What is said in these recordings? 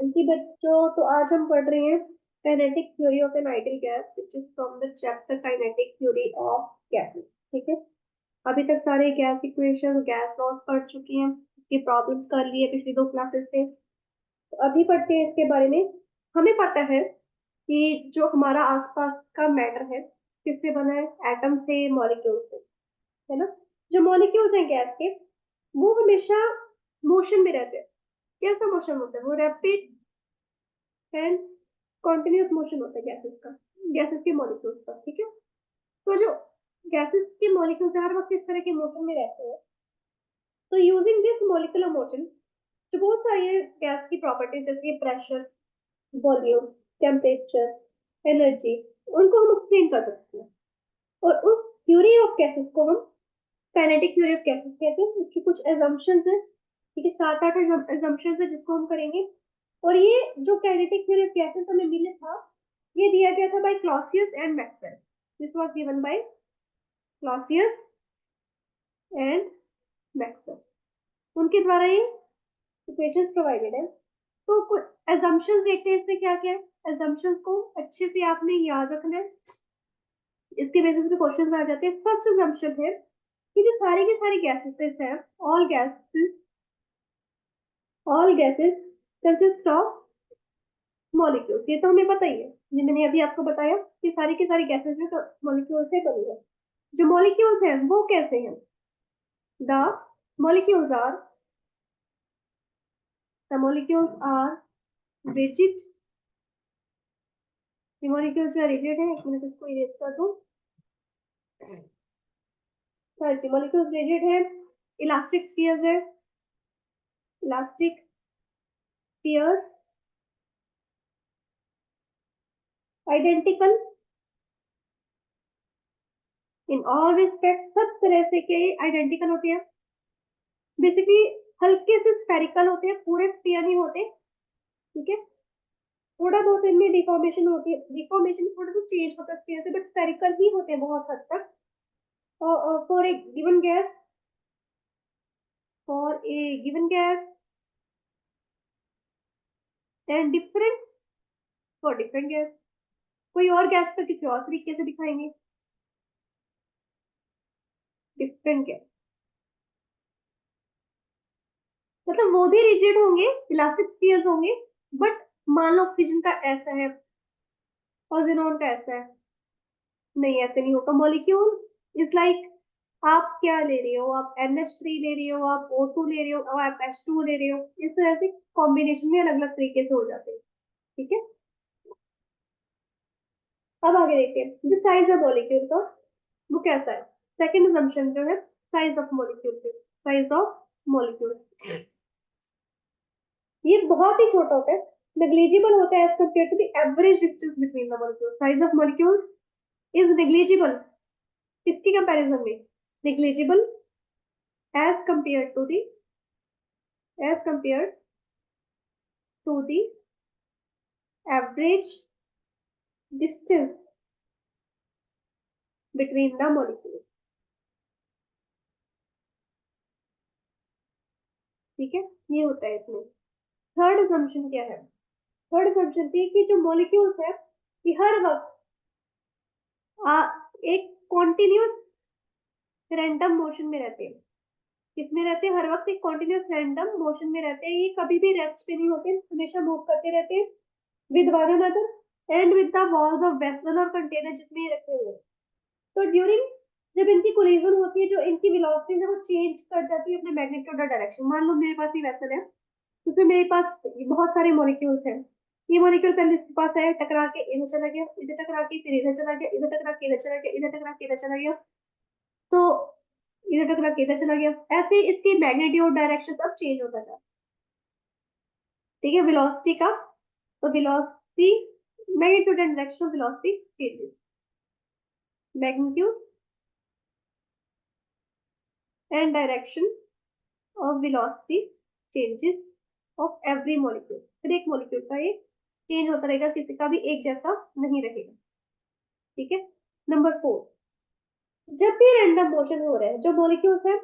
जी बच्चों, तो आज हम पढ़ रहे हैं kinetic theory of an ideal gas which is from the chapter kinetic theory of gases. ठीक है। अभी तक सारे गैस इक्वेशन, गैस लॉज पढ़ चुकी हैं, इसकी प्रॉब्लम्स कर ली है पिछली दो क्लासेस से। तो अभी पढ़ते हैं इसके बारे में। हमें पता है कि जो हमारा आसपास का मैटर है किससे बना है? एटम से, मॉलिक्यूल से, है ना। जो मॉलिक्यूल्स हैं गैस के, वो हमेशा मोशन में रहते हैं। कैसा मोशन होता है वो? रैपिड एंड कॉन्टिन्यूस मोशन होता है गैसेस का, गैसेस के मॉलिक्यूल्स का। ठीक है। तो जो गैसेस के मॉलिक्यूल्स हर वक्त इस तरह के मोशन में रहते हैं, तो यूजिंग दिस मॉलिक्यूलर मोशन, जो बहुत सारी गैस की प्रॉपर्टीज जैसे प्रेशर, वॉल्यूम, टेम्परेचर, एनर्जी, उनको हम एक्सप्लेन कर सकते हैं। और उस थ्योरी ऑफ गैसेस को हम काइनेटिक थ्योरी ऑफ गैसेस कहते हैं। इसकी कुछ एजम्पशंस है, ठीक है, 7-8 एजम्पशंस है जिसको हम करेंगे। और ये जो काइनेटिक थ्योरी ऑफ गैसेस हमें मिला था, ये दिया गया था by Clausius and Maxwell. This was given by Clausius and Maxwell. उनके द्वारा ये इक्वेशंस प्रोवाइडेड है। तो कुछ assumptions देखते हैं इसमें क्या क्या है। assumptions को अच्छे से आपने याद रखना है, इसके बेसिस पे क्वेश्चंस आ जाते हैं। फर्स्ट assumption है कि जो सारी की सारी गैसेस है, all gases consist of molecules. ये तो हमें पता ही है, ये मैंने अभी आपको बताया कि सारी की सारी गैसेस जो मॉलिक्यूल से बनी है। जो मॉलिक्यूल्स हैं वो कैसे हैं? The molecules are the molecules are rigid। ये molecules जो rigid है, एक मिनट इसको इरेज कर दूं। सॉरी, molecules rigid है, इलास्टिक स्फीयर्स है, elastic spheres identical in all respect, सब तरह से के आइडेंटिकल होते हैं। बेसिकली हल्के से स्फेरिकल होते हैं, पूरे स्फीयर नहीं होते। ठीक है। थोड़ा बहुत इनमें डिफॉर्मेशन होती है, डिफॉर्मेशन थोड़ा सा चेंज होता है स्फीयर से, बट स्फेरिकल ही होते हैं बहुत हद तक। For a given gas, and different for different gas. कोई और गैस का किसी और तरीके से दिखाएंगे, डिफरेंट गैस। मतलब वो भी रिजिड होंगे, इलास्टिक स्फीयर्स होंगे, बट मान लो ऑक्सीजन का ऐसा है, ओजोन का ऐसा है। नहीं, ऐसे नहीं होगा। मॉलिक्यूल इज लाइक, आप क्या ले रहे हो? आप NH3 ले रहे हो, आप O2 ले रहे हो, और आप H2 ले रहे हो। इस तरह से कॉम्बिनेशन में अलग अलग तरीके से हो जाते हैं। ठीक है। अब आगे देखते हैं जो साइज है मॉलिक्यूल का, वो कैसा है। सेकेंड assumption जो है, साइज ऑफ मॉलिक्यूल पे, साइज ऑफ मॉलिक्यूल, ये बहुत ही छोटा होता है, नेग्लिजिबल होता है as compare to the average distance between the molecule. Size of molecule is negligible, किसकी कंपैरिजन में? Negligible as compare to the, as compare to the average distance between the molecule. ठीक है, ये होता है इसमें। थर्ड assumption क्या है? थर्ड assumption थी कि जो मॉलिक्यूल्स है, कि हर वक्त एक कॉन्टिन्यूस रैंडम मोशन में रहते हैं। किसमें रहते हैं? हर वक्त एक कॉन्टिन्यूस रैंडम मोशन में रहते हैं। ये कभी भी रेस्ट पे नहीं होते, हमेशा मूव करते रहते हैं with one another and with the walls of vessel और कंटेनर जिसमें ये रखे हुए हैं। तो ड्यूरिंग, जब इनकी कोलिजन होती है, जो इनकी वेलोसिटी है वो चेंज कर जाती है अपने मैग्नेटिक डायरेक्शन। मान लो मेरे पास ये वेसल है, उसमें मेरे पास बहुत सारे मॉलिक्यूल्स हैं। ये मॉलिक्यूल पहले इसके पास आया, टकरा के इधर चला गया, इधर टकरा के फिर इधर चला गया, इधर टकरा के इधर चला गया, इधर टकरा के इधर चला गया, तो इधर टकरा के इधर चला गया। ऐसे इसकी मैग्नेटिक डायरेक्शन अब चेंज होता जाता है। ठीक है, वेलोसिटी का, तो velocity, magnitude and direction of velocity changes, magnitude and direction of velocity changes of every molecule. फिर एक मॉलिक्यूल का ये चेंज होता रहेगा, किसी का भी एक जैसा नहीं रहेगा। ठीक है। नंबर 4, जब भी रैंडम मोशन हो रहा है, जो मॉलिक्यूल्स हैं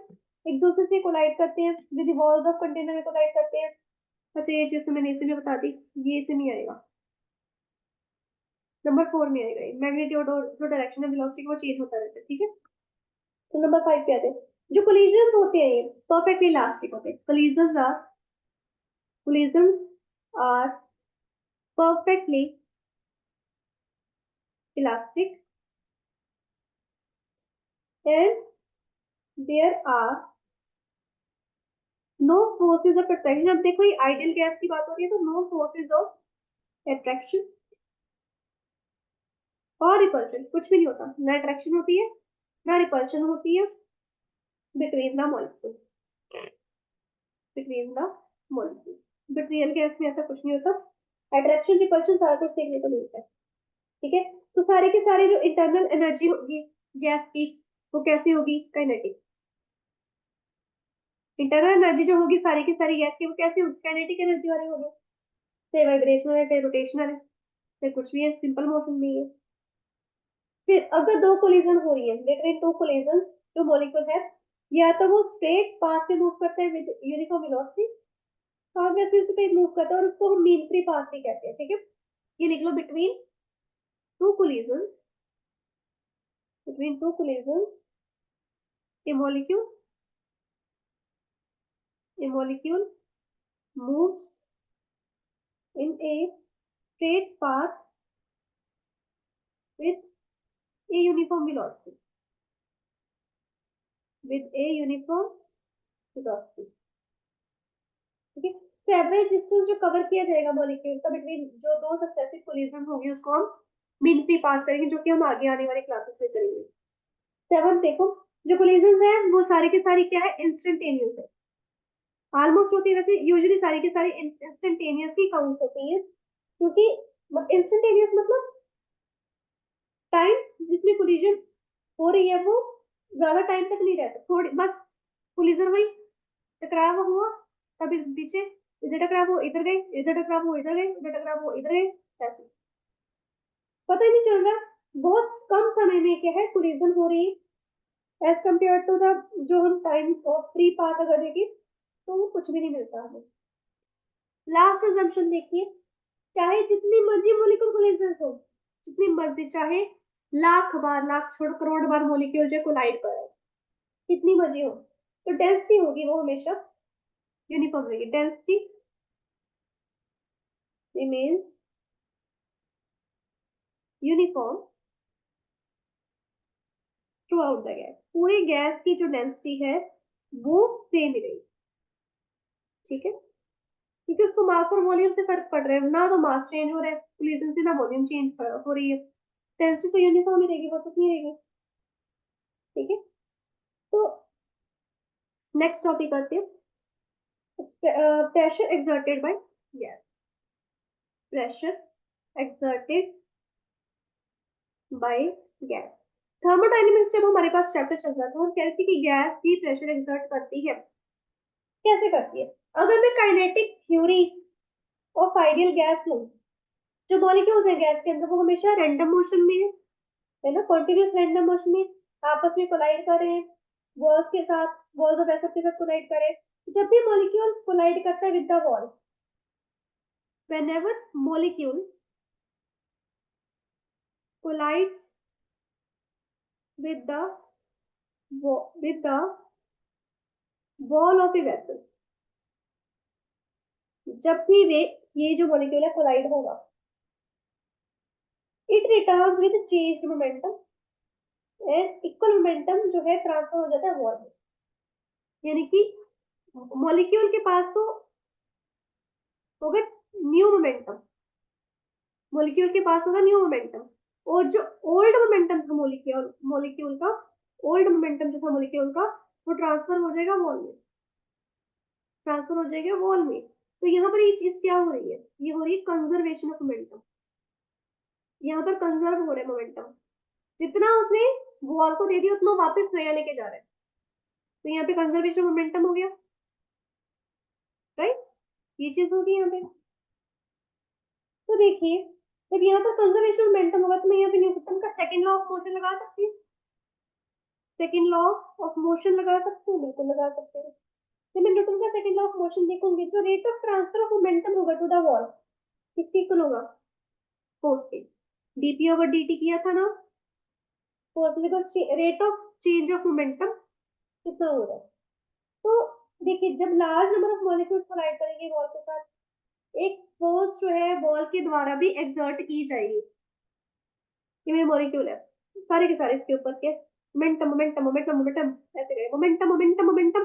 एक दूसरे से कोलाइड करते हैं, विद वॉल्स ऑफ कंटेनर में कोलाइड करते हैं, अच्छा ये चीज तो मैंने इसी में बता दी, ये इसे नहीं आएगा, नंबर 4 में आएगा ये। मैग्नीट्यूड और जो डायरेक्शन है वेलोसिटी वो चेंज होता रहता है, ठीक है। तो नंबर 5 पे आते हैं। जो कोलिजन होते हैं ये परफेक्टली इलास्टिक होते हैं। Collision are perfectly elastic and there are no forces of attraction। अब देखो ये आइडियल गैस की बात हो रही है, तो नो फोर्सेज ऑफ अट्रैक्शन और रिपल्शन, कुछ भी नहीं होता, ना अट्रैक्शन होती है ना रिपल्शन होती है between the molecule, between the molecule. But real gas में ऐसा कुछ नहीं होता, अट्रैक्शन रिपल्शन सारा कुछ देखने को मिलता है, ठीक है। तो सारे के सारे जो इंटरनल एनर्जी होगी गैस की वो कैसी होगी, काइनेटिक। इंटरनल एनर्जी जो होगी सारी की सारी गैस की वो कैसी होगी, काइनेटिक एनर्जी वाली होगी। चाहे वाइब्रेशनल है चाहे रोटेशनल है चाहे कुछ भी है, सिंपल मोशन में है। फिर अगर दो कोलिजन हो रही है, बिटवीन टू कोलिजन, जो मॉलिक्यूल है या तो वो स्ट्रेट पाथ से मूव करता है विद यूनिफॉर्म वेलोसिटी, और वैसे उसे पे मूव करता है और उसको हम मीन फ्री पाथ भी कहते हैं, ठीक है। ये लिख लो, two collision between two collision a molecule moves in a straight path with a uniform velocity, with a uniform velocity, ठीक है। तो एवरेज डिस्टेंस जो कवर किया जाएगा मॉलिक्यूल का बिटवीन जो दो सक्सेसिव कोलिजन होंगे उसको हम मीन फ्री पाथ करेंगे, जो कि हम आगे आने वाले क्लासेस में करेंगे। 7 देखो, जो कोलिजन है वो सारी की सारी क्या है, इंस्टेंटेनियस है, ऑलमोस्ट होती है, वैसे यूजुअली सारी की सारी इंस्टेंटेनियस ही काउंट होती है, क्योंकि इंस्टेंटेनियस मतलब टाइम जिसमें कोलिजन हो रही है वो ज्यादा टाइम तक नहीं रहता, थोड़ी बस कोलिजन हुई, टकराव हुआ, तब इस पीछे इधर टकराव वो इधर गए, इधर टकराव वो इधर गए, इधर टकराव वो इधर गए, ऐसे पता ही नहीं चल रहा, बहुत कम समय में क्या है कोलिजन हो रही है, एज कम्पेयर टू द जो हम टाइम ऑफ फ्री पाथ अगर देखें तो वो कुछ भी नहीं मिलता हमें। लास्ट अजम्पशन देखिए, चाहे जितनी मर्जी मोलिकुलर कोलिजन हो, जितनी मर्जी, चाहे लाख बार, लाख छोड़ करोड़ बार मोलिक्यूल जो कोलाइड कर रहे हैं, कितनी मर्जी हो, तो डेंसिटी होगी वो हमेशा यूनिफॉर्म रहेगी। Density remains uniform through out the gas, पूरी गैस की जो डेंसिटी है वो सेम ही रहेगी, ठीक है, क्योंकि उसको मास और वॉल्यूम से फर्क पड़ रहा है, ना तो मास चेंज हो रहा है कोलिजन से, ना वॉल्यूम चेंज हो रही है, डेंसिटी तो यूनिफॉर्म ही रहेगी, वो कुछ नहीं रहेगी, ठीक है। तो नेक्स्ट टॉपिक आते हैं, pressure exerted by gas, pressure exerted by gas. Thermodynamics जब हमारे पास चैप्टर चल रहा था, हम कह रहे थे कि गैस भी प्रेशर एक्सर्ट करती है, कैसे करती है। अगर मैं kinetic theory of ideal gas लूं, जो मॉलिक्यूल्स हैं गैस के अंदर वो हमेशा रैंडम मोशन में है ना, कॉन्टिन्यूस रैंडम मोशन में आपस में कोलाइड कर रहे हैं, वॉल्स के साथ, वॉल्स ऑफ एटम के साथ कोलाइड कर रहे हैं। जब भी मॉलिक्यूल कोलाइड करता है with the wall, whenever molecule collides with the wall of a vessel, जब भी वे ये जो मॉलिक्यूल है कोलाइड होगा, it returns with changed momentum and equal momentum जो है ट्रांसफर हो जाता है वॉल में, यानी कि मॉलिक्यूल के पास तो होगा न्यू मोमेंटम, मॉलिक्यूल के पास होगा न्यू मोमेंटम, और जो ओल्ड मोमेंटम था मॉलिक्यूल मॉलिक्यूल का, ओल्ड मोमेंटम जो था मॉलिक्यूल का वो ट्रांसफर हो जाएगा वॉल में, ट्रांसफर हो जाएगा वॉल में। तो यहाँ पर ये चीज क्या हो रही है, ये हो रही है कंजर्वेशन ऑफ मोमेंटम, यहाँ पर कंजर्व हो रहा है मोमेंटम, जितना उसने वॉल को दे दिया उतना वापस नया लेके जा रहा है, तो यहाँ पे कंजर्वेशन मोमेंटम हो गया, राइट, ये चीज होगी यहाँ पे। तो देखिए, जब यहाँ पर कंजर्वेशन मोमेंटम होगा तो मैं यहाँ पे न्यूटन का सेकंड लॉ ऑफ मोशन लगा सकती हूँ, सेकंड लॉ ऑफ मोशन लगा सकते हैं, बिल्कुल लगा सकते हैं। जब मैं न्यूटन का सेकंड लॉ ऑफ मोशन देखूंगी तो rate of transfer of momentum होगा टू द वॉल किसके इक्वल होगा, फोर्स के। डीपी ओवर डीटी किया था ना, force because rate of change of momentum कितना होगा। तो देखिए जब large number of molecules collide करेंगे वॉल के साथ, एक फोर्स जो है वॉल के द्वारा भी एक्सर्ट की जाएगी। ये मेरे मॉलिक्यूल है सारे के सारे, इसके ऊपर के मोमेंटम मोमेंटम मोमेंटम मोमेंटम ऐसे करें, मोमेंटम मोमेंटम मोमेंटम,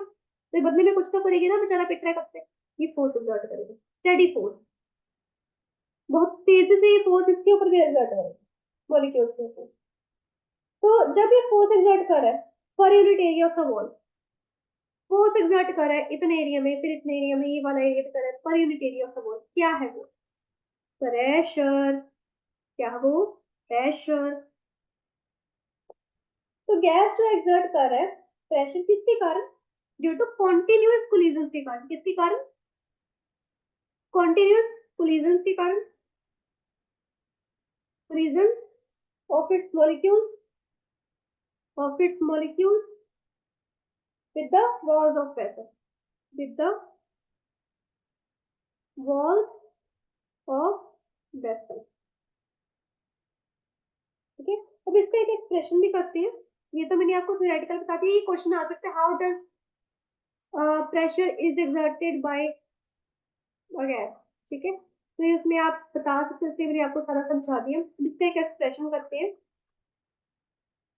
तो बदले में कुछ तो करेगी ना, बेचारा पिट रहा है कब से। ये फोर्स एक्सर्ट करेगी, स्टेडी फोर्स, बहुत तेजी से ये फोर्स इसके ऊपर भी एक्सर्ट करेगी मॉलिक्यूल्स के ऊपर। तो जब ये फोर्स एक्सर्ट कर रहा है per unit area of the wall, force exert कर रहा है इतने एरिया में, फिर इतने एरिया में, ये वाला एरिया भी कर रहा है per unit area of the wall, क्या है वो, प्रेशर। क्या है वो, प्रेशर। तो गैस जो एक्सर्ट कर रहा है प्रेशर किसके कारण, ड्यू टू कॉन्टिन्यूअस कोलिजन के कारण, किसके कारण, कॉन्टिन्यूअस कोलिजन के कारण, collision of its molecules, of its molecules with the walls of vessel, with the walls of vessel। ठीक है, अब इसका एक एक्सप्रेशन भी करते हैं। ये तो मैंने आपको थ्योरेटिकल बता दिया, ये क्वेश्चन आ सकता है, how does pressure is exerted by gas. ठीक है, तो ये उसमें आप बता सकते हैं, इसलिए मैंने आपको सारा समझा दिया। इसका एक एक्सप्रेशन करते हैं,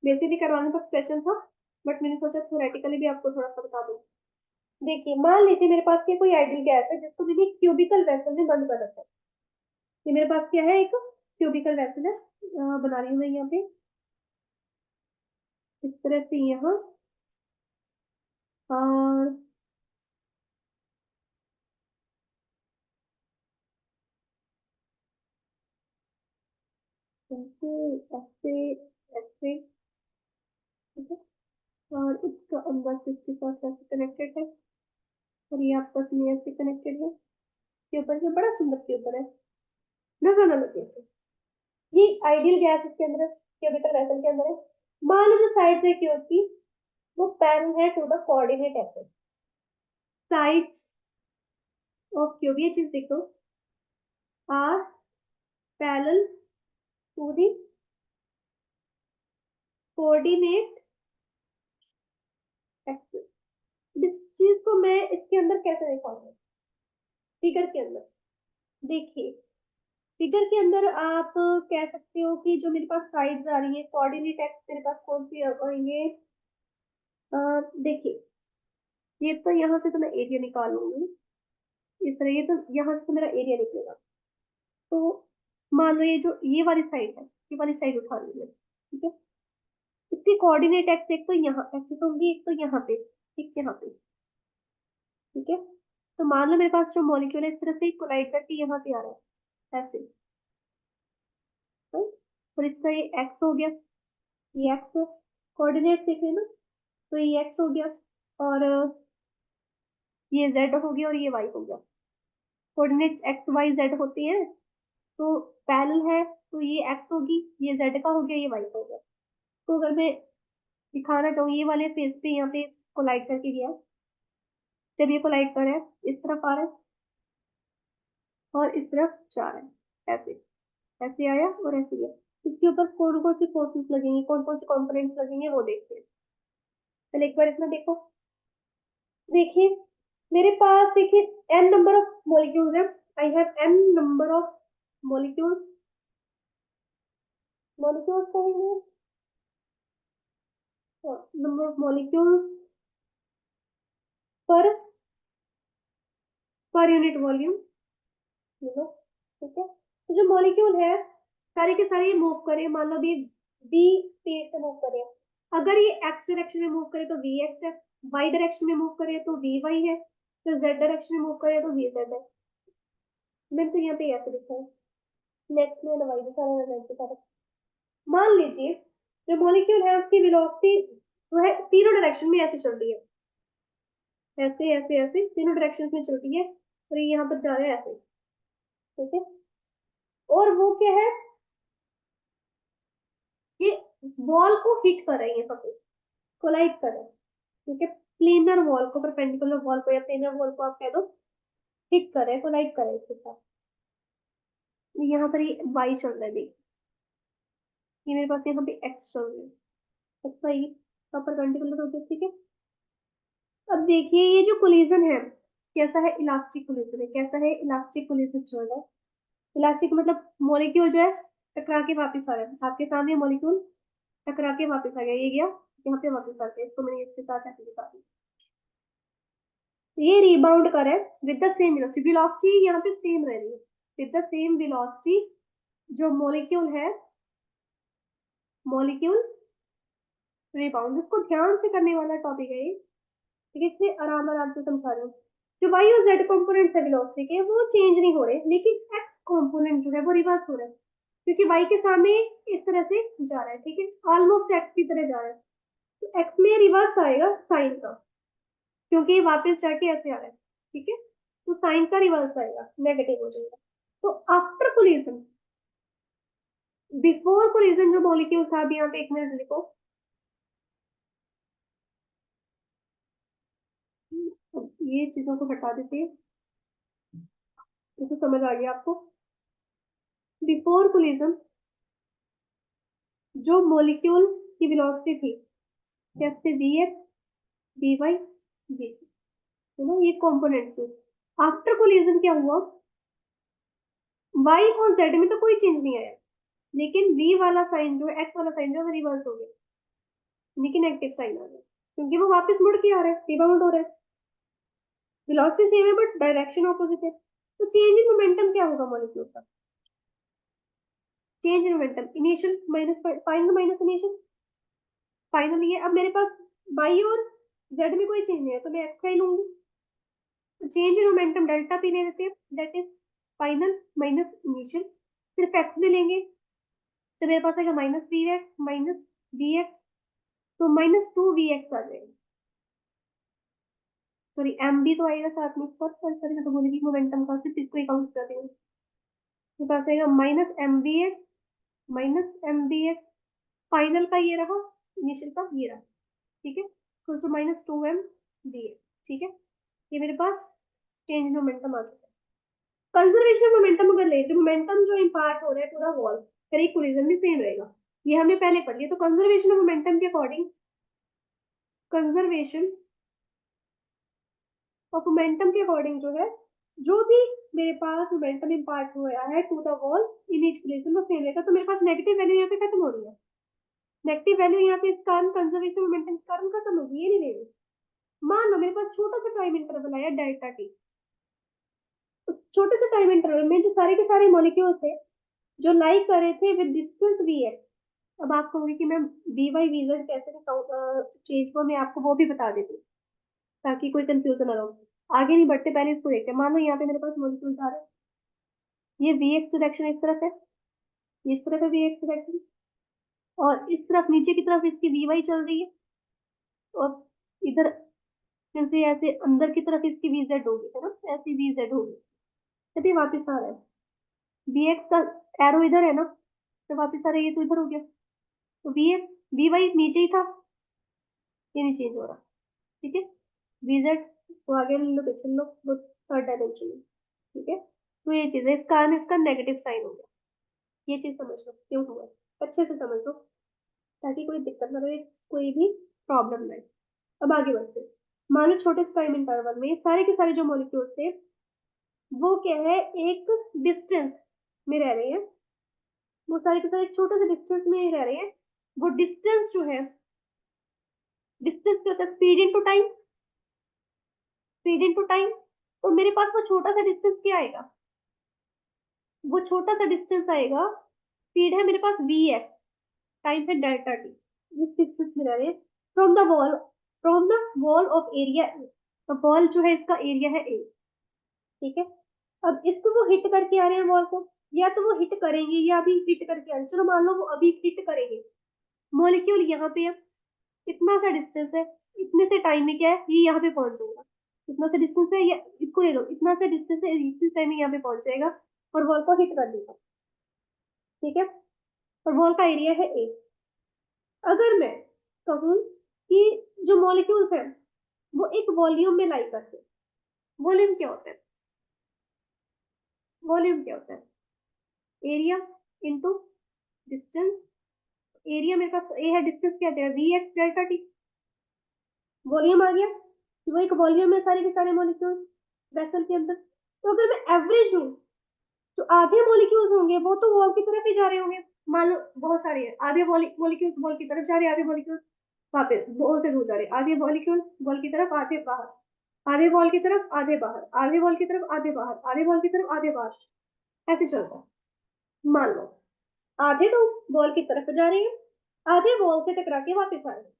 वैसे भी करवाने का एक्सप्रेशन था बट मैंने सोचा थ्योरेटिकली भी आपको थोड़ा सा बता दूं। देखिए मान लीजिए मेरे पास ये कोई आइडियल गैस है जिसको मैंने क्यूबिकल वेसल में बंद कर रखा है। ये मेरे पास क्या है, एक क्यूबिकल वेसल है, बना रही हूँ मैं यहाँ पे इस तरह से यहाँ, और ऐसे ऐसे ऐसे। ठीक है, और इसका अंदर से इसके साथ ऐसे कनेक्टेड है, और ये आपस में ऐसे कनेक्टेड है, के ऊपर से बड़ा सुंदर के ऊपर है, नजर ना लगे ऐसे। ये आइडियल गैस इसके अंदर क्यूबिकल वेसल के अंदर है। मान लो जो साइड है क्यूब की वो पैरेलल है to the coordinate axis, sides of cube, ये चीज देखो, are parallel to the coordinate axis. इस चीज को मैं इसके अंदर कैसे दिखाऊंगा, फिगर के अंदर। देखिए फिगर के अंदर आप कह सकते हो कि जो मेरे पास साइड्स आ रही है कोऑर्डिनेट एक्सिस मेरे पास कौन सी ये देखिए, ये तो यहाँ से तो मैं एरिया निकाल लूंगी इस तरह, ये तो यहाँ से तो मेरा एरिया निकलेगा। तो मान लो ये जो ये वाली साइड है, ये वाली साइड उठा ली मैंने। ठीक है, इसकी कोऑर्डिनेट एक्स एक तो यहाँ एक्सिस होंगी, एक तो यहाँ पे, एक यहाँ पे। ठीक है, तो मान लो मेरे पास जो मॉलिक्यूल है इस तरह से कोलाइड करके यहाँ पे आ रहा है ऐसे, right? और इसका ये एक्स हो गया, ये एक्स है, कोऑर्डिनेट देखे ना, तो ये एक्स हो गया, और ये जेड हो गया, और ये वाई हो गया। कोऑर्डिनेट एक्स वाई जेड होते हैं तो पैरेलल है, तो ये एक्स होगी, ये जेड का हो गया, ये वाई का हो गया। तो अगर मैं दिखाना चाहूँ ये वाले फेस पे यहाँ पे कोलाइड करके गया, जब ये कोलाइड कर रहा है इस तरफ आ रहा है और इस तरफ जा रहा है, ऐसे ऐसे आया और ऐसे गया। इसके ऊपर कौन कौन सी फोर्सेस लगेंगी, कौन कौन से कंपोनेंट्स लगेंगे वो देखते हैं। पहले एक बार इसमें देखो, देखिए मेरे पास देखिए n नंबर ऑफ मॉलिक्यूल्स है, I have n number of molecules, molecules कहेंगे, number of molecules per unit volume, लो। ठीक है, तो जो मॉलिक्यूल है सारे के सारे ये मूव करे, मान लो भी बी स्पेस से मूव करे, अगर ये एक्स डायरेक्शन में मूव करे तो वी एक्स है, वाई डायरेक्शन में मूव करे तो वी वाई है, तो जेड डायरेक्शन में मूव करे तो वी जेड है। मैंने तो यहाँ पे ऐसे लिखा है, नेक्स्ट में वाई दिखा रहा है, जेड दिखा रहा है। मान लीजिए जो मॉलिक्यूल है उसकी वेलोसिटी जो है तीनों डायरेक्शन में ऐसे चल रही है, ऐसे ऐसे ऐसे तीनों डायरेक्शन में चल रही है, और ये यहाँ पर जा रहा है ऐसे। ठीक है, और वो क्या है, ये वॉल को हिट कर रही है, सब कोलाइड कर रहा है। ठीक है, प्लेनर वॉल को, परपेंडिकुलर वॉल को या प्लेनर वॉल को आप कह दो, हिट करे, कोलाइड करे इसके साथ। यहाँ पर ये वाई चल रहा है, देखिए ये मेरे पास यहाँ पे एक्स चल रहा है, एक्स वाई का परपेंडिकुलर हो गया, ठीक है। अब देखिए ये जो कोलिजन है कैसा है, इलास्टिक कोलिजन है, कैसा है, इलास्टिक कोलिजन चल रहा है। इलास्टिक मतलब मॉलिक्यूल जो है टकरा के वापस आ रहा है, आपके सामने मॉलिक्यूल टकरा के वापस आ गया, ये गया यहाँ पे वापस आ गया, इसको मैंने इसके साथ ऐसे दिखा दी। ये रिबाउंड कर है with the same velocity, velocity यहाँ पे सेम रह रही है, विद द सेम वेलोसिटी जो मॉलिक्यूल है, मॉलिक्यूल रिबाउंड। इसको ध्यान से करने वाला टॉपिक है ये, ठीक है, इसलिए आराम आराम से समझा रही हूँ। जो वाई और जेड कंपोनेंट है वेलोसिटी के वो चेंज नहीं हो रहे, लेकिन एक्स कंपोनेंट जो है वो रिवर्स हो रहा है, क्योंकि वाई के सामने इस तरह से जा रहा है, ठीक है, ऑलमोस्ट एक्स की तरह जा रहा है, तो एक्स में रिवर्स आएगा साइन का, क्योंकि ये वापस जाके ऐसे आ रहा है, ठीक है, तो साइन का रिवर्स आएगा, नेगेटिव हो जाएगा। तो आफ्टर कोलिजन, बिफोर कोलिजन जो मॉलिक्यूल था, अभी यहाँ पे एक मिनट लिखो, ये चीजों को हटा देते हैं, इसको समझ आ गया आपको। बिफोर कोलिजन जो मॉलिक्यूल की वेलोसिटी थी, जैसे v x, v y, v, है ना, ये कंपोनेंट थे। आफ्टर कोलिजन क्या हुआ, वाई और जेड में तो कोई चेंज नहीं आया, लेकिन वी वाला साइन जो है, एक्स वाला साइन जो है, रिवर्स हो गया, लेकिन नेगेटिव साइन आ गया, क्योंकि वो वापस मुड़ के आ रहा है, रिबाउंड हो रहा है। वेलोसिटी सेम है बट डायरेक्शन ऑपोजिट है, तो चेंज इन मोमेंटम क्या होगा मॉलिक्यूल का, change in momentum, initial minus final minus initial, final ये। अब मेरे पास वाई और जेड में कोई चेंज नहीं है, तो मैं एक्स का ही लूंगी, तो change in momentum delta p ले लेते हैं, that is final minus initial, सिर्फ एक्स में लेंगे, तो मेरे पास आएगा minus v x minus v x, तो माइनस टू वी एक्स आ जाएगा, सॉरी एम भी तो आएगा साथ में, सॉरी सॉरी मैं तो बोली थी मोमेंटम का, सिर्फ इसको ही काउंट कर देंगे, मेरे पास आएगा minus m v x minus m v x, final का ये रहा, इनिशियल का ये रहा, ठीक है, तो minus two m v x, ठीक है, ये मेरे पास चेंज मोमेंटम आ गया। कंजर्वेशन मोमेंटम अगर ले, तो मोमेंटम जो इम्पार्ट हो रहा है पूरा वॉल हर एक कोलिजन में सेम रहेगा, ये हमने पहले पढ़ लिया। तो कंजर्वेशन मोमेंटम के अकॉर्डिंग, कंजर्वेशन ऑफ मोमेंटम के अकॉर्डिंग जो है, जो भी मेरे पास मोमेंटम इम्पार्ट हुआ है to the wall in each place वो सेम रहेगा, तो मेरे पास नेगेटिव वैल्यू यहाँ पे खत्म हो रही है, नेगेटिव वैल्यू यहाँ पे इस कारण कंजर्वेशन मोमेंटम के कारण खत्म होगी, ये नहीं रहेगी। मान लो मेरे पास छोटा सा टाइम इंटरवल आया डेल्टा टी, तो छोटे से टाइम इंटरवल में जो सारे के सारे मॉलिक्यूल थे जो लाइक कर रहे थे विद डिस्टेंस वी एक्स, अब आप कहोगे कि ma'am v y v z कैसे चेंज हुआ, मैं आपको वो भी बता देती हूँ ताकि कोई कंफ्यूजन ना हो। आगे नहीं बढ़ते, पहले इसको देखते हैं। मान लो यहाँ पे मेरे पास मॉलिक्यूल आ रहा है, ये वी एक्स डायरेक्शन इस तरफ है, ये इस तरफ है वी एक्स डायरेक्शन, और इस तरफ नीचे की तरफ इसकी वी वाई चल रही है, और इधर जैसे ऐसे अंदर की तरफ इसकी वी जेड होगी, है ना, ऐसी वी जेड होगी, तभी वापस आ रहा है, वी एक्स का एरो इधर है ना, तो वापस आ रहा है, ये तो इधर हो गया, तो वी एक्स वी वाई नीचे ही था, ये नहीं चेंज हो रहा, ठीक है, वी जेड को आगे लोकेशन लो, वो थर्ड डायमेंशन में, ठीक है, तो ये चीज है, इस कारण इसका नेगेटिव साइन हो गया, ये चीज समझ लो क्यों हुआ है, अच्छे से समझ लो ताकि कोई दिक्कत ना रहे, कोई भी प्रॉब्लम ना आए। अब आगे बढ़ते हैं। मान लो छोटे टाइम इंटरवल में ये सारे के सारे जो मॉलिक्यूल थे वो क्या है, एक डिस्टेंस में रह रहे हैं, वो सारे के सारे एक छोटे से डिस्टेंस में रह रहे हैं, वो डिस्टेंस जो है, डिस्टेंस क्या होता है, speed into time, speed into time, तो मेरे पास वो छोटा सा डिस्टेंस क्या आएगा, वो छोटा सा डिस्टेंस आएगा, स्पीड है मेरे पास वी एक्स, टाइम है डेल्टा टी, इस डिस्टेंस में रह रहे हैं from the wall, from the wall of area, तो वॉल जो है इसका एरिया है ए, ठीक है। अब इसको वो हिट करके आ रहे हैं वॉल को, या तो वो हिट करेंगे या अभी हिट करके आ रहे हैं, चलो मान लो वो अभी हिट करेंगे, मॉलिक्यूल यहाँ पे है, इतना सा डिस्टेंस है, इतने से टाइम में क्या है, ये यहाँ पे पहुंच जाएगा, इतना सा डिस्टेंस है, या इसको ले लो, इतना सा डिस्टेंस है, इतने टाइम में यहाँ पे पहुंच जाएगा और वॉल को हिट कर देगा, ठीक है, और वॉल का एरिया है ए। अगर मैं कहूँ कि जो मॉलिक्यूल्स है वो एक वॉल्यूम में लाई करते हैं। वॉल्यूम क्या होता है? वॉल्यूम क्या होता है? Area into distance. एरिया मेरे पास ए है, डिस्टेंस क्या है? V x delta t. Volume आ गया, वो एक वॉल्यूम में सारे के सारे मॉलिक्यूल वेसल के अंदर। तो अगर मैं एवरेज हूँ तो आधे मॉलिक्यूल्स होंगे वो तो वॉल की तरफ ही जा रहे होंगे। मान लो बहुत सारे हैं, आधे मॉलिक्यूल्स वॉल की तरफ जा रहे हैं, आधे मॉलिक्यूल्स वापस वॉल से दूर जा रहे हैं। आधे मॉलिक्यूल वॉल की तरफ, आधे बाहर। आधे वॉल की तरफ, आधे बाहर। आधे वॉल की तरफ, आधे बाहर। आधे वॉल की तरफ, आधे बाहर। ऐसे चलता है। मान लो आधे तो वॉल की तरफ जा रहे हैं, आधे वॉल से टकरा के वापस आ रहे हैं।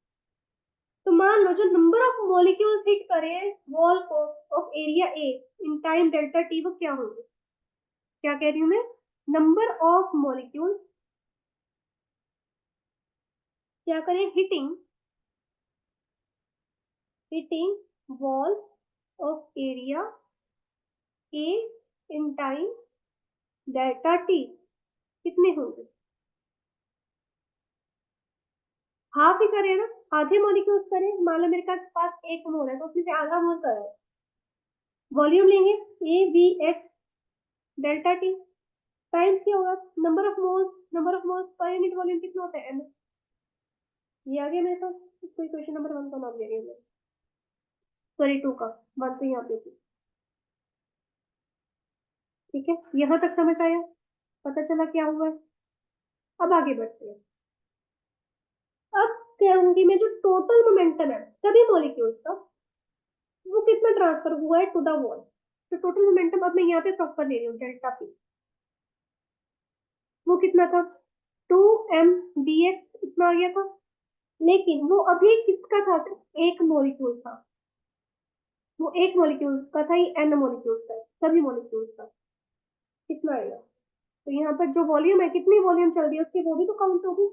तो मान लो जो नंबर ऑफ मॉलिक्यूल्स हिट करें वॉल को of area a in time delta T, वो क्या होंगे? क्या कह रही हूँ मैं? नंबर ऑफ मॉलिक्यूल्स क्या करें? Hitting hitting wall of area a in time delta t कितने होंगे? हाफ ही करें ना, आधे मॉलिक्यूल्स करें। मान लो मेरे पास एक मोल है तो उसमें से आधा मोल करें। वॉल्यूम लेंगे A V x delta T times क्या होगा? Number of moles. Number of moles per unit volume कितना होता है? एन। ये आ गया मेरे पास। इसको इक्वेशन नंबर 1 का नाम दे रही हूँ मैं। सॉरी 2 का। 1 तो यहाँ पे थी। ठीक है, यहाँ तक समझ आया? पता चला क्या हुआ है? अब आगे बढ़ते हैं। अब कहूंगी मैं जो टोटल मोमेंटम है सभी मॉलिक्यूल्स का, वो कितना ट्रांसफर हुआ है टू द वॉल। तो टोटल मोमेंटम अब मैं यहाँ पे प्रॉपर ले रही हूँ डेल्टा पी। वो कितना था? 2 m dx इतना आ गया था। लेकिन वो अभी किसका था? एक मॉलिक्यूल था। वो एक मॉलिक्यूल का था, ये n मॉलिक्यूल का है, सभी मॉलिक्यूल्स का। कितना आएगा? तो यहाँ पर जो वॉल्यूम है, कितनी वॉल्यूम चल रही है उसकी, वो भी तो काउंट होगी।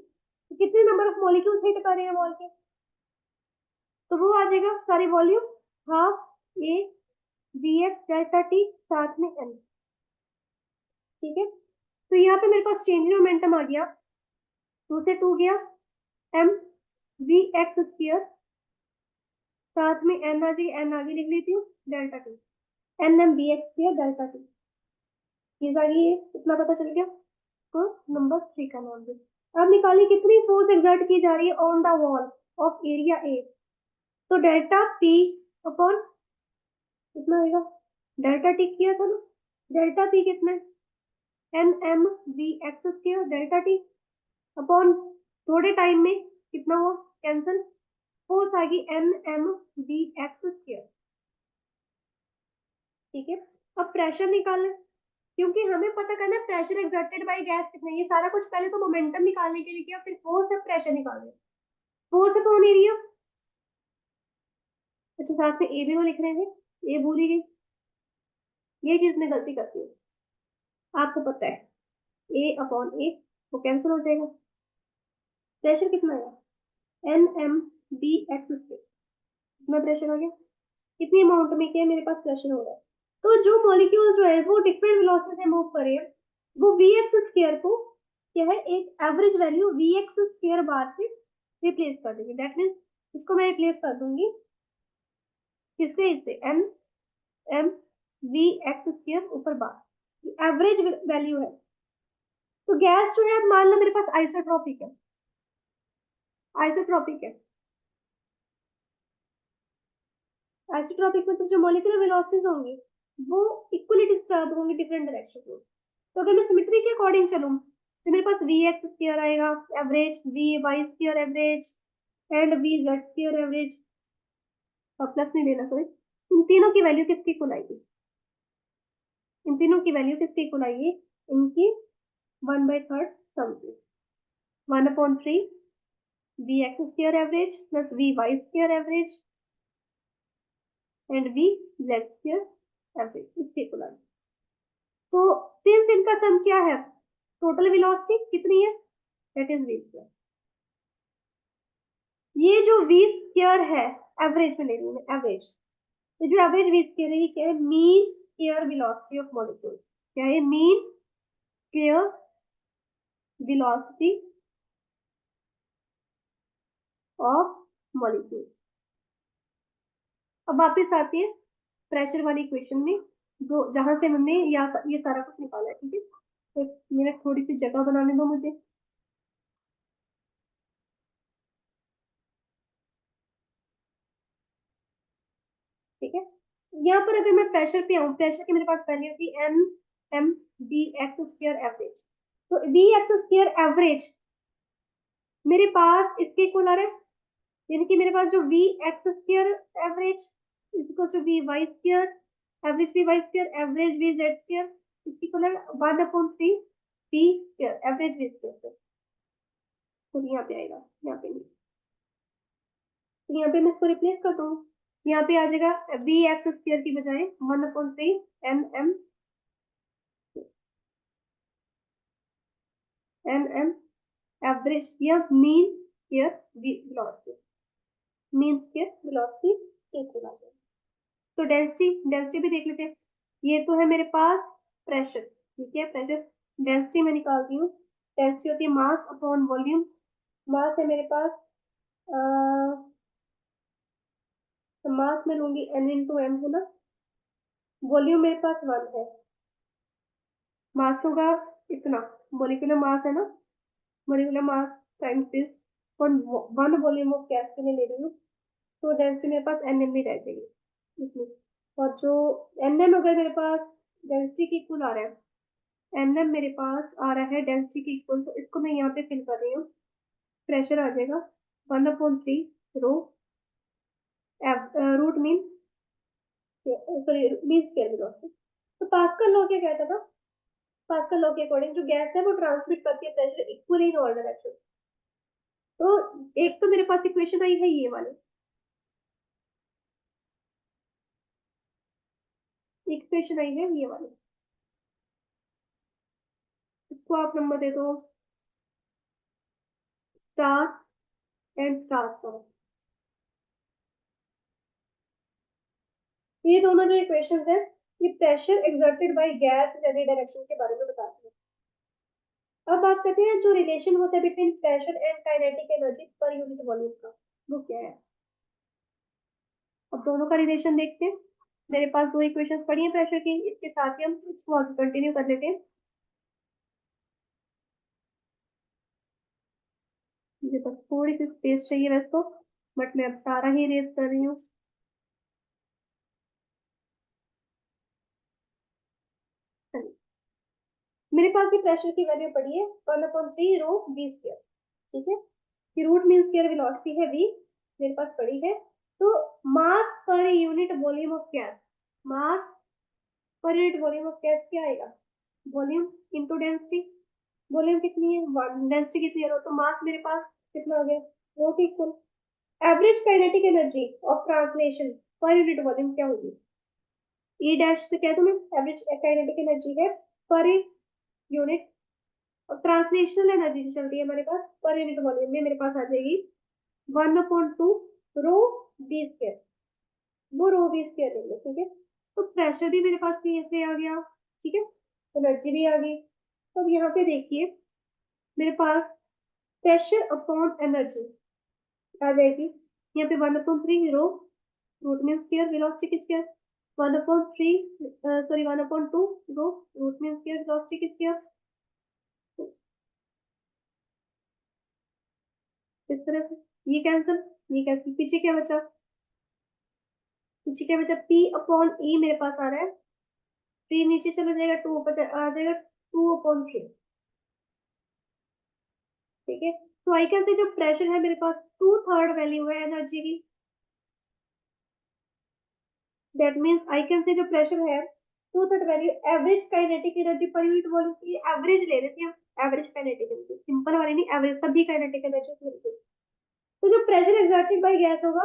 तो कितने नंबर ऑफ मॉलिक्यूल्स हिट कर रहे हैं वॉल के, तो वो आ जाएगा सारी volume half a v x delta t साथ में एन। ठीक है, तो यहाँ पे मेरे पास चेंज इन मोमेंटम आ गया। 2 से 2 गया, एम वी एक्स स्क्वायर साथ में एन आ जाएगी। एन आगे लिख लेती हूँ, delta t. N m v x square delta t चीज आ गई है, इतना पता चल गया। तो नंबर 3 का नाम दे। अब निकालिए कितनी फोर्स एक्सर्ट की जा रही है on the wall of area ए। तो डेल्टा पी अपॉन कितना आएगा? डेल्टा टी किया था ना, डेल्टा पी कितना है? N m v x square delta t upon थोड़े टाइम में कितना हुआ? कैंसिल। फोर्स आ गई n m v x square. ठीक है, अब प्रेशर निकालना है, क्योंकि हमें पता करना है प्रेशर एक्सर्टेड बाय गैस कितना है। ये सारा कुछ पहले तो मोमेंटम निकालने के लिए किया, फिर फोर्स से प्रेशर निकाल रहे हैं। Force upon area. अच्छा, साथ में ए भी वो लिख रहे हैं, ए भूल ही गई। ये चीज में गलती करती हूँ, आपको पता है ए अपॉन ए वो कैंसिल हो जाएगा। प्रेशर कितना है? N m v x square. कितना प्रेशर हो गया? कितनी अमाउंट में क्या मेरे पास प्रेशर हो रहा है? तो जो मॉलिक्यूल जो है वो डिफरेंट वेलोसिटी से मूव करे, वो वी एक्स स्क्वायर को क्या है, एक average value v x square bar से रिप्लेस कर देंगे। दैट मीन्स इसको मैं रिप्लेस कर दूंगी किससे? इससे n m v x square ऊपर बार एवरेज वैल्यू है। तो गैस जो है, मान लो मेरे पास आइसोट्रोपिक है। आइसोट्रोपिक है, आइसोट्रोपिक मतलब जो मॉलिक्यूलर वेलोसिटीज होंगी वो इक्वली डिस्टर्ब होंगी डिफरेंट डायरेक्शन में। तो अगर मैं सिमेट्री के अकॉर्डिंग चलूँ तो मेरे पास वी एक्स स्क्वायर आएगा average, v y square average and v z square average. Plus नहीं लेना, सॉरी। इन तीनों की वैल्यू किसकी इक्वल आएगी? इन तीनों की वैल्यू किसकी इक्वल आएगी? इनकी 1/3 सम की। 1/3 v x square average plus v y square average and v z square average, इसके इक्वल आएगी। तो सिंस इनका सम क्या है, टोटल वेलोसिटी कितनी है? That is v square. ये जो वी स्क्वायर है, एवरेज में ले रही हूँ मैं, एवरेज। ये जो एवरेज वी स्क्वायर है, ये क्या है? Mean square velocity of molecule. क्या है? Mean square velocity of molecule. अब वापस आते हैं प्रेशर वाली इक्वेशन में, जो जहां से हमने ये सारा कुछ निकाला है, ठीक है। तो 1 मिनट थोड़ी सी जगह बनाने दो मुझे। ठीक है, यहाँ पर अगर मैं प्रेशर पे आऊँ, प्रेशर की मेरे पास वैल्यू थी m m v x square average. तो बी एक्स स्क्वायर एवरेज मेरे पास इसके इक्वल आ रहा है, यानी कि मेरे पास जो v x square average equal to v y square average, v y square average v z square, इसकी इक्वल है 1/3 v square average v square. तो यहाँ पे आएगा, यहाँ पे नहीं, तो यहाँ पे मैं इसको रिप्लेस कर दूँ, यहाँ पे आ जाएगा वी एक्स स्क्वायर की बजाय 1/3 m m m m average या mean square velocity, mean square velocity equal आ जाएगा। तो डेंसिटी, डेंसिटी भी देख लेते हैं। ये तो है मेरे पास प्रेशर, ठीक है, प्रेशर। डेंसिटी मैं निकालती हूँ, डेंसिटी होती है मास अपॉन वॉल्यूम। मास है मेरे पास, तो मास में लूंगी एन इंटू एम, है ना। वॉल्यूम मेरे पास 1 है, मास होगा इतना, मोलिकुलर मास है ना, molecular mass times this, one one volume of gas के लिए ले रही हूँ। तो डेंसिटी मेरे पास एन एम भी रह जाएगी इसमें। और जो एन एम अगर मेरे पास डेंसिटी की इक्वल आ रहा है, एन एम मेरे पास आ रहा है डेंसिटी की इक्वल, तो इसको मैं यहाँ पे फिल कर रही हूँ। प्रेशर आ जाएगा 1/3 rho root mean, sorry mean square velocity. तो पास्कल लॉ क्या कहता था, पास्कल लॉ के अकॉर्डिंग जो गैस है वो ट्रांसमिट करती है pressure equally in all direction. तो एक तो मेरे पास इक्वेशन आई है ये वाली, इक्वेशन आई है ये वाली, इसको आप नंबर दे दो स्टार एंड स्टार स्टार। ये दोनों जो इक्वेशंस है, ये pressure exerted by gas in any direction के बारे में बताती है। अब बात करते हैं जो रिलेशन होता है between pressure and kinetic energy पर यूनिट वॉल्यूम का, वो क्या है। अब दोनों का रिलेशन देखते हैं। मेरे पास दो इक्वेशंस पड़ी हैं प्रेशर की, इसके साथ ही हम इसको आगे कंटिन्यू कर लेते हैं। मुझे बस थोड़ी सी स्पेस चाहिए वैसे तो, बट मैं अब सारा ही रेज कर रही हूँ। मेरे पास भी प्रेशर की वैल्यू पड़ी है 1/3 रो वी स्क्वायर, ठीक है। कि रूट मीन स्क्वायर वेलोसिटी है वी, मेरे पास पड़ी है। तो mass per unit volume of gas, mass per unit volume of gas क्या आएगा, वॉल्यूम इनटू डेंसिटी। वॉल्यूम कितनी है 1, डेंसिटी कितनी है, तो मास मेरे पास कितना हो गया, रो के equal. Average kinetic energy of translation पर यूनिट वॉल्यूम क्या होगी, ई डैश से क्या तुम्हें एवरेज काइनेटिक एनर्जी है पर यूनिट, और ट्रांसलेशनल एनर्जी जो चल रही है हमारे पास पर यूनिट वॉल्यूम में, मेरे पास आ जाएगी 1/2 रो वी स्क्वायर, वो रो वी स्क्वायर लेंगे, ठीक है। तो प्रेशर भी मेरे पास ये से आ गया, ठीक है, एनर्जी भी आ गई। तो अब यहाँ पे देखिए मेरे पास प्रेशर अपॉन एनर्जी आ जाएगी, यहाँ पे 1/3 rho root mean square velocity की स्क्वायर, 1/3 सॉरी 1/2 रो रूट मीन स्क्वायर वेलोसिटी की स्क्वायर। इस तरह से ये कैंसिल, ये कैंसिल, पीछे क्या बचा, पीछे क्या बचा, पी अपॉन ई मेरे पास आ रहा है, 3 नीचे चला जाएगा, 2 ऊपर आ जाएगा, 2/3, ठीक है। तो आई कैन से जो प्रेशर है मेरे पास 2/3 वैल्यू है एनर्जी की, that means I can say जो प्रेशर है 2/3 वैल्यू एवरेज काइनेटिक एनर्जी पर यूनिट वॉल्यूम की, एवरेज ले लेते हैं हम, एवरेज काइनेटिक एनर्जी, सिंपल वाली नहीं, एवरेज सभी काइनेटिक एनर्जी मिलती है। तो जो प्रेशर एक्सर्टेड बाय गैस होगा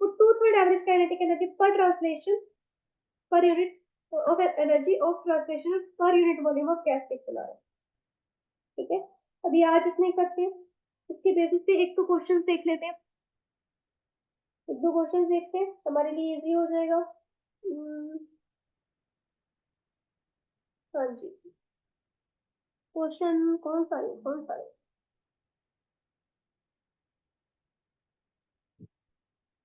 वो 2/3 एवरेज काइनेटिक एनर्जी पर translation per unit of energy of translation पर यूनिट वॉल्यूम ऑफ गैस के खिला है, ठीक है। अभी आज इतने ही करते हैं, इसके बेसिस पे एक तो क्वेश्चन देख लेते हैं, एक दो क्वेश्चन देखते हैं, हमारे लिए इजी हो जाएगा। हाँ जी, क्वेश्चन कौन सा है, कौन सा है,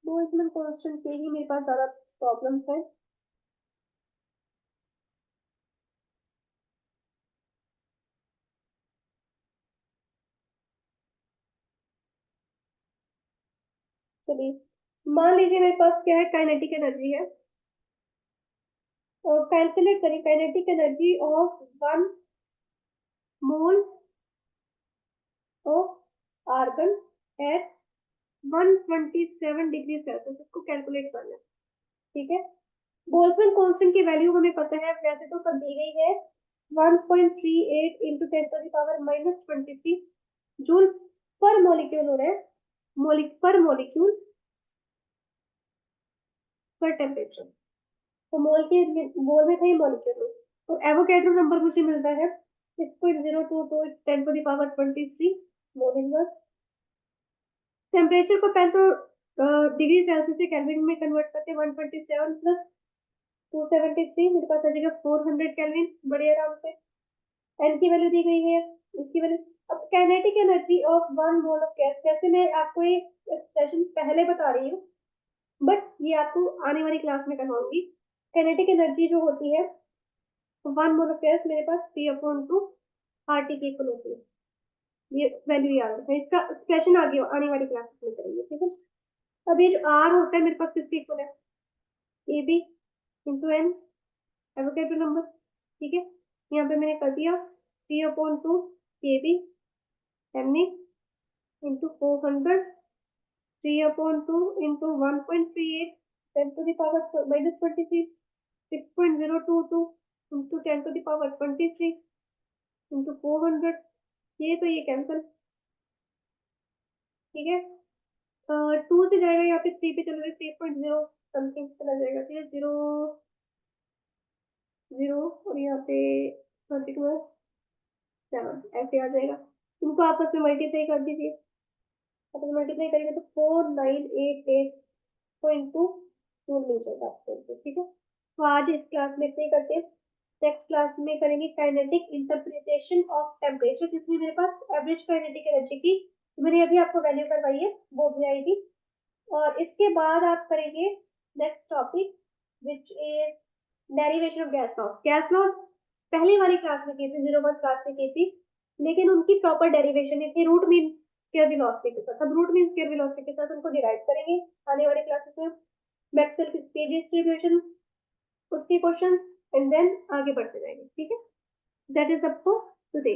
बोल्ट्जमैन कांस्टेंट के ही मेरे पास ज्यादा प्रॉब्लम्स है। चलिए मान लीजिए मेरे पास क्या है, काइनेटिक एनर्जी है, और कैलकुलेट करें kinetic energy of 1 mole of argon at 127 degree Celsius. इसको कैलकुलेट करना है, ठीक है। बोल्ट्जमैन कांस्टेंट की वैल्यू हमें पता है, वैसे तो सब दी गई है, 1.38 इंटू 10⁻⁻23 जूल पर मॉलिक्यूल हो रहा है, पर मॉलिक्यूल पर टेम्परेचर। तो मोल में था ये मॉलिक्यूल में, तो एवोगैड्रो नंबर मुझे मिलता है 6.022 10⁻23 मोल इनवर्स। टेम्परेचर को पहले तो डिग्री सेल्सियस से केल्विन में कन्वर्ट करते हैं, 127 प्लस 273 मेरे पास आ जाएगा 400 केल्विन, बड़े आराम से। एन की वैल्यू दी गई है, इसकी वैल्यू। अब kinetic energy of 1 mole of gas, जैसे मैं आपको ये सेशन पहले बता रही हूँ, बट ये आपको आने वाली क्लास में करवाऊंगी। काइनेटिक एनर्जी जो होती है 1 मोल ऑफ गैस मेरे पास 3/2 RT के इक्वल होती है। ये वैल्यू याद रखना, इसका एक्सप्रेशन आगे आने वाली क्लास में करेंगे, ठीक है। अब ये जो आर होता है मेरे पास किसके इक्वल है, a b into n, Avogadro number, ठीक है। यहाँ पे मैंने कर दिया 3/2 k b m a into 400, 3/2 into 1.38 10⁻⁻23, 6.022 into 10⁻23 into 400, ये तो ये कैंसिल, ठीक है। 2 से जाएगा यहाँ पे 3 पे चला जाएगा, 3.0 समथिंग चला जाएगा, ठीक है। 0 0 और यहाँ पे 7 ऐसे आ जाएगा। इनको आपस में मल्टीप्लाई कर दीजिए, अगर मल्टीप्लाई करेंगे तो 4988.2 जूल मिल जाएगा आपको, ठीक है। तो आज इस क्लास में इतना ही करते हैं, नेक्स्ट क्लास में करेंगे काइनेटिक इंटरप्रिटेशन ऑफ टेम्परेचर, जिसमें मेरे पास एवरेज काइनेटिक एनर्जी की मैंने अभी आपको वैल्यू करवाई है, वो भी आएगी। और इसके बाद आप करेंगे next topic which is derivation of gas laws. Gas laws पहली वाली क्लास में की थी, 01 क्लास में की थी, लेकिन उनकी प्रॉपर डेरिवेशन नहीं थी, रूट मीन स्क्वायर वेलोसिटी के साथ। अब रूट मीन स्क्वायर वेलोसिटी के साथ उनको डिराइव करेंगे आने वाले क्लासेस में। मैक्सवेल की स्पीड डिस्ट्रीब्यूशन, उसके क्वेश्चन, एंड देन आगे बढ़ते जाएंगे, ठीक है। That is up for today.